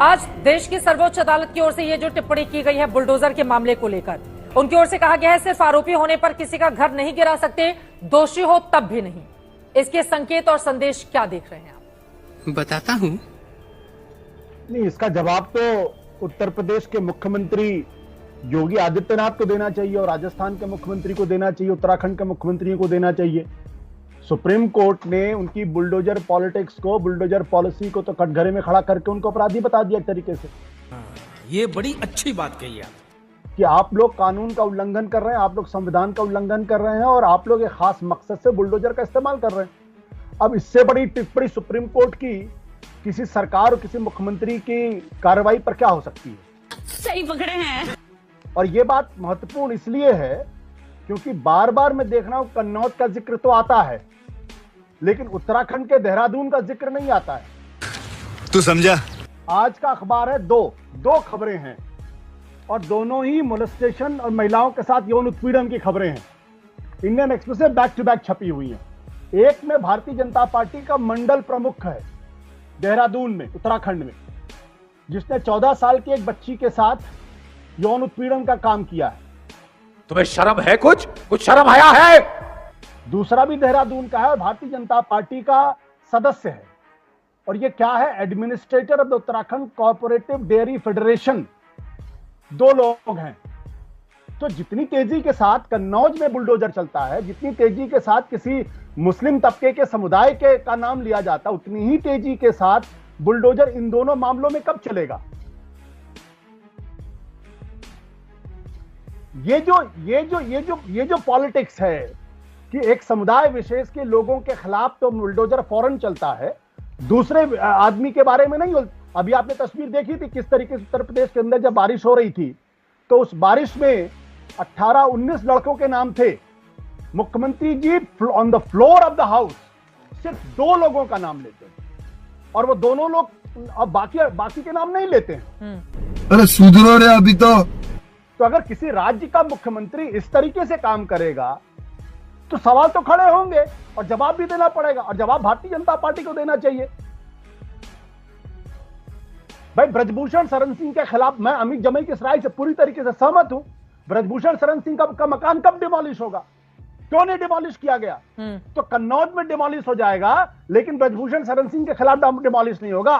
आज देश की सर्वोच्च अदालत की ओर से ये जो टिप्पणी की गई है बुलडोजर के मामले को लेकर, उनकी ओर से कहा गया है सिर्फ आरोपी होने पर किसी का घर नहीं गिरा सकते, दोषी हो तब भी नहीं। इसके संकेत और संदेश क्या देख रहे हैं आप? बताता हूं। नहीं, इसका जवाब तो उत्तर प्रदेश के मुख्यमंत्री योगी आदित्यनाथ को देना चाहिए और राजस्थान के मुख्यमंत्री को देना चाहिए, उत्तराखंड के मुख्यमंत्री को देना चाहिए। सुप्रीम कोर्ट ने उनकी बुलडोजर पॉलिटिक्स को, बुलडोजर पॉलिसी को तो कटघरे में खड़ा करके उनको अपराधी बता दिया एक तरीके से। ये बड़ी अच्छी बात कही आप कि आप लोग कानून का उल्लंघन कर रहे हैं, आप लोग संविधान का उल्लंघन कर रहे हैं और आप लोग एक खास मकसद से बुलडोजर का इस्तेमाल कर रहे हैं। अब इससे बड़ी टिप्पणी सुप्रीम कोर्ट की किसी सरकार और किसी मुख्यमंत्री की कार्रवाई पर क्या हो सकती है? सही पकड़े हैं। और ये बात महत्वपूर्ण इसलिए है क्योंकि बार बार मैं देख रहा हूं कन्नौज का जिक्र तो आता है लेकिन उत्तराखंड के देहरादून का जिक्र नहीं आता है। तू समझा? आज का अखबार है दो खबरें हैं और दोनों ही मोलेस्टेशन और महिलाओं के साथ यौन उत्पीड़न की खबरें हैं। इंडियन एक्सप्रेस में बैक टू बैक छपी हुई हैं। एक में भारतीय जनता पार्टी का मंडल प्रमुख है देहरादून में, उत्तराखंड में, जिसने 14 साल की एक बच्ची के साथ यौन उत्पीड़न का काम किया है। तुम्हें शर्म है? कुछ शर्म आया है? दूसरा भी देहरादून का है और भारतीय जनता पार्टी का सदस्य है और ये क्या है? Administrator of the Uttarakhand cooperative dairy federation. 2 लोग हैं। तो जितनी तेजी के साथ कन्नौज में बुलडोजर चलता है, जितनी तेजी के साथ किसी मुस्लिम तबके के समुदाय के का नाम लिया जाता, उतनी ही तेजी के साथ बुलडोजर इन दोनों मामलों में कब चलेगा? ये जो पॉलिटिक्स है कि एक समुदाय विशेष के लोगों के खिलाफ तो बुलडोजर फौरन चलता है, दूसरे आदमी के बारे में नहीं। अभी आपने तस्वीर देखी थी किस तरीके से उत्तर प्रदेश के अंदर जब बारिश हो रही थी तो उस बारिश में 18-19 लड़कों के नाम थे। मुख्यमंत्री जी on the floor of the house सिर्फ 2 लोगों का नाम लेते हैं और वो दोनों लोग अब बाकी के नाम नहीं लेते हैं। अरे सुधरो रे अभी तो अगर किसी राज्य का मुख्यमंत्री इस तरीके से काम करेगा तो सवाल तो खड़े होंगे और जवाब भी देना पड़ेगा और जवाब भारतीय जनता पार्टी को देना चाहिए। भाई ब्रजभूषण शरण सिंह के खिलाफ मैं अमित जमई की इस राय से पूरी तरीके से सहमत हूं। ब्रजभूषण शरण सिंह का मकान कब डिमोलिश होगा? क्यों नहीं डिमोलिश किया गया? तो कन्नौज में डिमोलिश हो जाएगा लेकिन ब्रजभूषण शरण सिंह के खिलाफ डिमोलिश नहीं होगा।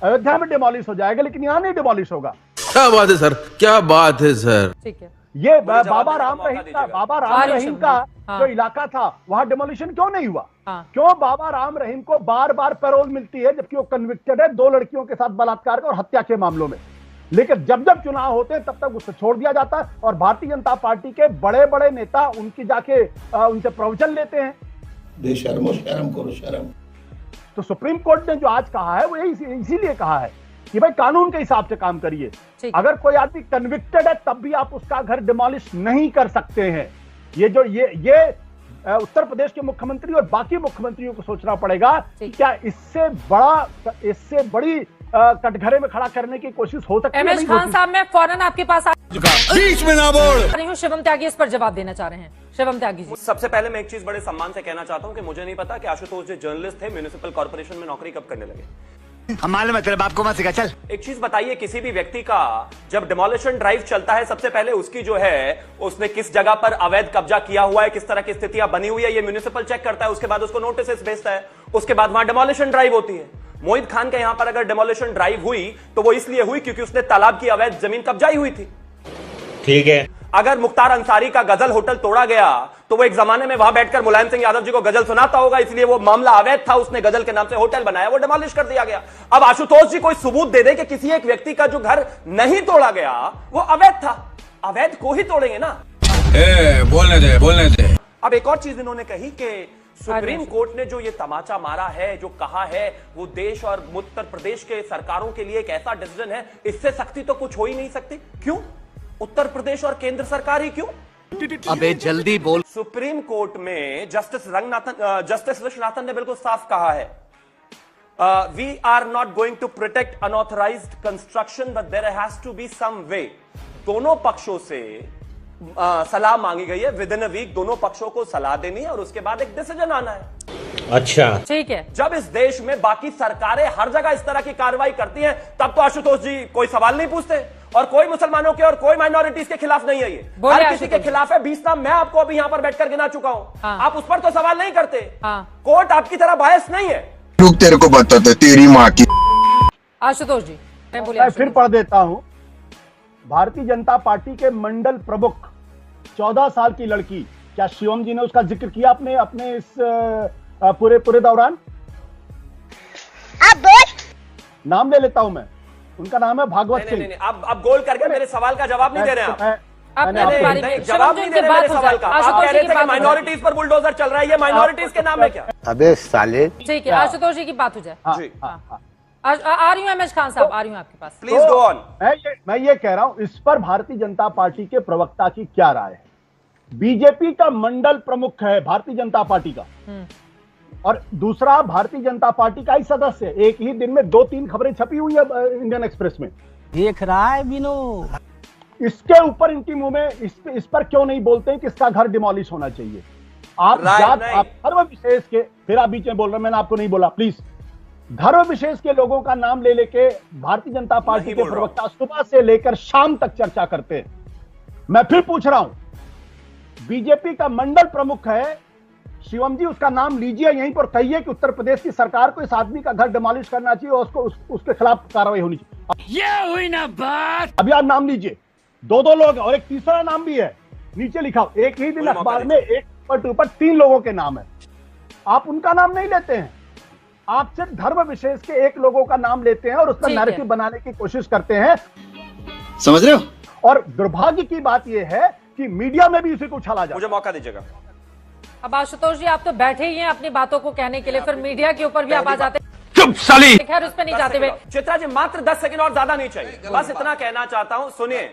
अयोध्या में डिमोलिश हो जाएगा लेकिन यहां नहीं डिमोलिश होगा। क्या बात है सर, क्या बात है सर। ठीक है, ये बाबा राम रहीम का जो इलाका था वहां डिमोलिशन क्यों नहीं हुआ? क्यों बाबा राम रहीम को बार बार पैरोल मिलती है जबकि वो कन्विक्टेड है 2 लड़कियों के साथ बलात्कार और हत्या के मामलों में, लेकिन जब चुनाव होते हैं तब तक उससे छोड़ दिया जाता है और भारतीय जनता पार्टी के बड़े बड़े नेता उनकी जाके उनसे प्रवचन लेते हैं। बेशर्मो शर्म करो शर्म। तो सुप्रीम कोर्ट ने जो आज कहा है वो इसीलिए कहा है कि भाई कानून के हिसाब से काम करिए। अगर कोई आदमी कन्विक्टेड है तब भी आप उसका घर डिमोलिश नहीं कर सकते हैं। ये उत्तर प्रदेश के मुख्यमंत्री और बाकी मुख्यमंत्रियों को सोचना पड़ेगा कि क्या इससे बड़ी कटघरे में खड़ा करने की कोशिश हो सकती है? एमएच खान साहब, मैं फौरन आपके पास बीच में ना बोल। शिवम त्यागी इस पर जवाब देना चाह रहे हैं। शिवम त्यागी जी। सबसे पहले मैं एक चीज बड़े सम्मान से कहना चाहता हूं कि मुझे नहीं पता कि आशुतोष जो जर्नलिस्ट थे म्युनिसिपल कॉर्पोरेशन में नौकरी कब करने लगे। हम मालूम है, तेरे बाप को मत सिखा। चल एक चीज बताइए, किसी भी व्यक्ति का जब डिमोलिशन ड्राइव चलता है सबसे पहले उसकी जो है उसने किस जगह पर अवैध कब्जा किया हुआ है, किस तरह की स्थितियां बनी हुई है, ये म्युनिसिपल चेक करता है। उसके बाद उसको नोटिस भेजता है, उसके बाद वहां डिमोलिशन ड्राइव होती है। मोहित खान के यहां पर अगर डिमोलिशन ड्राइव हुई तो वो इसलिए हुई क्योंकि उसने तालाब की अवैध जमीन कब्जाई हुई थी। ठीक है। अगर मुख्तार अंसारी का गजल होटल तोड़ा गया तो वो एक जमाने में वहां बैठकर मुलायम सिंह यादव जी को गजल सुनाता होगा, इसलिए वो मामला अवैध था, उसने गजल के नाम से होटल बनाया, वो डिमोलिश कर दिया गया। अब आशुतोष जी कोई सबूत दे दे कि किसी एक व्यक्ति का जो घर नहीं तोड़ा गया वो अवैध था। अवैध को ही तोड़ेंगे ना। बोलने दे। अब एक और चीज इन्होंने कही कि सुप्रीम कोर्ट ने जो ये तमाचा मारा है, जो कहा है, वो देश और उत्तर प्रदेश के सरकारों के लिए एक ऐसा डिसीजन है, इससे सख्ती तो कुछ हो ही नहीं सकती। क्यों? उत्तर प्रदेश और केंद्र सरकार ही क्यों? अबे जल्दी बोल। सुप्रीम कोर्ट में जस्टिस विश्वनाथन ने बिल्कुल साफ कहा है, we are not going to protect unauthorised construction but there has to be some way. दोनों पक्षों से सलाह मांगी गई है, विद इन अ वीक दोनों पक्षों को सलाह देनी है और उसके बाद एक डिसीजन आना है। अच्छा, ठीक है। जब इस देश में बाकी सरकारें हर जगह इस तरह की कार्रवाई करती हैं, तब तो आशुतोष जी कोई सवाल नहीं पूछते, और कोई मुसलमानों के और कोई माइनॉरिटीज के खिलाफ नहीं है ये, बोलिए हर किसी के खिलाफ है। 20 नाम मैं आपको अभी यहां पर बैठकर गिना चुका हूं। हाँ। आप उस पर तो सवाल नहीं करते। हाँ। कोर्ट आपकी तरह बायस नहीं है। रुक, तेरे को बताते तेरी माँ की। आशुतोष जी बोलिए। मैं फिर पढ़ देता हूं। भारतीय जनता पार्टी के मंडल प्रमुख 14 साल की लड़की, क्या शिवम जी ने उसका जिक्र किया अपने इस पूरे दौरान? अब बोल। नाम ले लेता हूं मैं, उनका नाम है भागवत सिंह। नहीं, अब गोल करके मेरे सवाल का जवाब नहीं दे रहे हैं आप। जवाब नहीं दे रहे मेरे सवाल का। आप कह रहे थे कि माइनॉरिटीज पर बुलडोजर चल रहा है, ये माइनॉरिटीज के नाम है क्या? अबे साले, ठीक है, आशुतोष जी की बात हो जाए। जी आ रही हूँ एमएच खान साहब, आ रही हूँ आपके पास। Please go on. मैं ये कह रहा हूं, इस पर भारतीय जनता पार्टी के प्रवक्ता की क्या राय है? बीजेपी का मंडल प्रमुख है भारतीय जनता पार्टी का, और दूसरा भारतीय जनता पार्टी का ही सदस्य। एक ही दिन में 2-3 खबरें छपी हुई है इंडियन एक्सप्रेस में। देख रहा है विनोद। इसके ऊपर इनकी मुंह में इस पर क्यों नहीं बोलते हैं कि इसका घर डिमोलिश होना चाहिए? आप धर्म विशेष के, फिर आप बीच में बोल रहे हैं, मैंने आपको नहीं बोला, प्लीज। धर्म विशेष के लोगों का नाम ले लेके भारतीय जनता पार्टी के प्रवक्ता सुबह से लेकर शाम तक चर्चा करते हैं। मैं फिर पूछ रहा हूं, बीजेपी का मंडल प्रमुख है शिवम जी, उसका नाम लीजिए, यहीं पर कहिए कि उत्तर प्रदेश की सरकार को इस आदमी का घर डिमोलिश करना चाहिए और उसके खिलाफ कार्रवाई होनी चाहिए। ये हुई ना बात। अभी आप नाम लीजिए। 2 लोग हैं और एक तीसरा नाम भी है, नीचे लिखा हो। एक ही दिन अखबार में एक पर 3 लोगों के नाम है, आप उनका नाम नहीं लेते हैं। आप सिर्फ धर्म विशेष के एक लोगों का नाम लेते हैं और उस पर नैरेटिव बनाने की कोशिश करते हैं। समझ रहे हो? और दुर्भाग्य की बात यह है कि मीडिया में भी इसी को उछाला जाता है। मुझे मौका दीजिएगा। अब आशुतोष जी आप तो बैठे ही हैं अपनी बातों को कहने के लिए, फिर मीडिया के ऊपर भी आप आ जाते हैं। चुप साली। खैर उस पर नहीं जाते हुए, चित्रा जी मात्र 10 सेकंड और ज्यादा नहीं चाहिए, बस इतना कहना चाहता हूं। सुनिए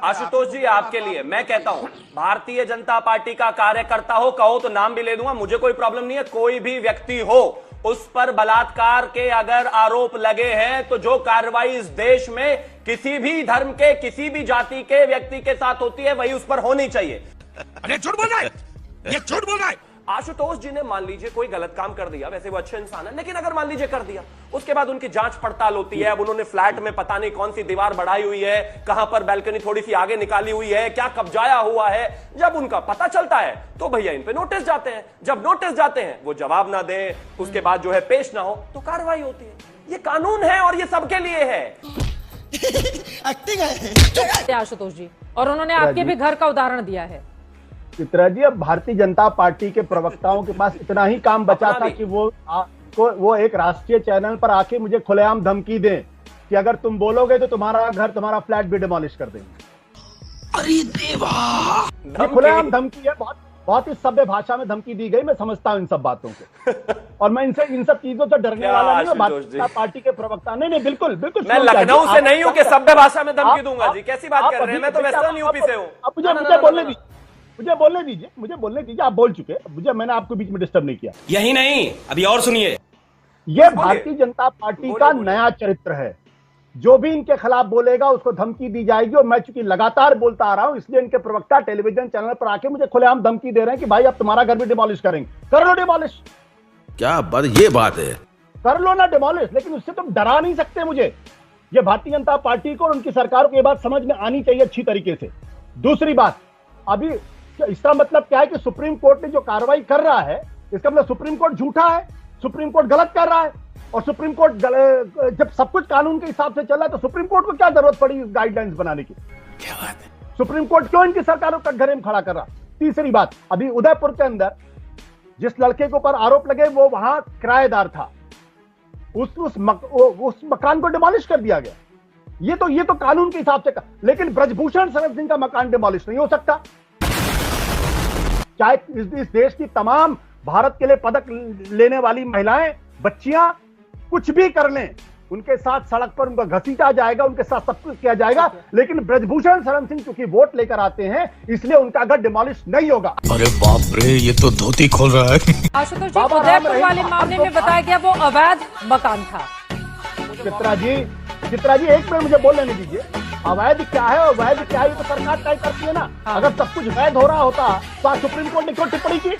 आशुतोष जी, आपके लिए मैं कहता हूं, भारतीय जनता पार्टी का कार्यकर्ता हो, कहो तो नाम भी ले दूंगा, मुझे कोई प्रॉब्लम नहीं है। कोई भी व्यक्ति हो, उस पर बलात्कार के अगर आरोप लगे हैं तो जो कार्रवाई इस देश में किसी भी धर्म के, किसी भी जाति के व्यक्ति के साथ होती है, वही उस पर होनी चाहिए। अरे झूठ बोल रहा है, ये झूठ बोल रहा है। आशुतोष जी ने मान लीजिए कोई गलत काम कर दिया, वैसे वो अच्छे इंसान है, लेकिन अगर मान लीजिए कर दिया, उसके बाद उनकी जांच पड़ताल होती है। अब उन्होंने फ्लैट में पता नहीं कौन सी दीवार बढ़ाई हुई है, कहां पर बैल्कनी थोड़ी सी आगे निकाली हुई है, क्या कब्जाया हुआ है, जब उनका पता चलता है तो भैया इन पे नोटिस जाते हैं। जब नोटिस जाते हैं, वो जवाब ना दें, उसके बाद जो है पेश ना हो, तो कार्रवाई होती है। ये कानून है और ये सबके लिए है। आशुतोष जी, और उन्होंने आपके भी घर का उदाहरण दिया है। चित्रा जी, अब भारतीय जनता पार्टी के प्रवक्ताओं के पास इतना ही काम बचा था कि वो एक राष्ट्रीय चैनल पर आके मुझे खुलेआम धमकी दें कि अगर तुम बोलोगे तो तुम्हारा घर, तुम्हारा फ्लैट भी डिमोलिश कर देंगे। अरे देवा, खुलेआम धमकी है, बहुत ही सभ्य भाषा में धमकी दी गई। मैं समझता हूं इन सब बातों को, और मैं इन सब चीजों से डरने वाला नहीं हूं। भारतीय जनता पार्टी के प्रवक्ता नहीं, बिल्कुल मैं लखनऊ से नहीं हूं कि सभ्य भाषा में धमकी दूंगा जी, कैसी बात कर रहे हैं? मैं तो वेस्टर्न यूपी से हूं। अब मुझे बोलने दीजिए, आप बोल चुके, मैंने आपको बीच में डिस्टर्ब नहीं किया। यही नहीं, अभी और सुनिए। यह भारतीय जनता पार्टी का नया चरित्र है। जो भी इनके खिलाफ बोलेगा उसको धमकी दी जाएगी, और मैं चूंकि लगातार बोलता आ रहा हूं, इसलिए इनके प्रवक्ता टेलीविजन चैनल पर आके मुझे खुलेआम धमकी दे रहे हैं कि भाई अब तुम्हारा घर भी डिमोलिश करेंगे। कर लो डिमोलिश, क्या बात, ये बात है, कर लो ना डिमोलिश, लेकिन उससे तुम डरा नहीं सकते मुझे। ये भारतीय जनता पार्टी को और उनकी सरकार को ये बात समझ में आनी चाहिए अच्छी तरीके से। दूसरी बात, अभी इसका मतलब क्या है कि सुप्रीम कोर्ट ने जो कार्रवाई कर रहा है, इसका मतलब सुप्रीम कोर्ट झूठा है, सुप्रीम कोर्ट गलत कर रहा है। और सुप्रीम कोर्ट जब सब कुछ कानून के हिसाब से चल रहा है, तो सुप्रीम कोर्ट को क्या जरूरत पड़ी इस गाइडलाइंस बनाने की? क्या बात है? सुप्रीम कोर्ट क्यों इनकी सरकारों का घरे में खड़ा कर रहा? तीसरी बात, अभी उदयपुर के अंदर जिस लड़के के ऊपर आरोप लगे वो वहां किराएदार था, उस मकान को डिमोलिश कर दिया गया। ये तो कानून के हिसाब से, लेकिन ब्रजभूषण शरण सिंह का मकान डिमोलिश नहीं हो सकता। चाहे इस देश की तमाम भारत के लिए पदक लेने वाली महिलाएं, बच्चियां कुछ भी कर लें, उनके साथ सड़क पर उनको घसीटा जाएगा, उनके साथ सब कुछ किया जाएगा, लेकिन ब्रजभूषण शरण सिंह चूंकि वोट लेकर आते हैं, इसलिए उनका घर डिमोलिश नहीं होगा। अरे बाप रे, ये तो धोती खोल रहा है। आशुतोष जी, उदयपुर वाले मामले में बताया गया वो अवैध मकान था। चित्रा जी, एक मिनट मुझे बोलने दीजिए। अवैध क्या है और वैध क्या है ये तो सरकार तय करती है ना। अगर सब कुछ वैध हो रहा होता तो आज सुप्रीम कोर्ट ने क्यों टिप्पणी की?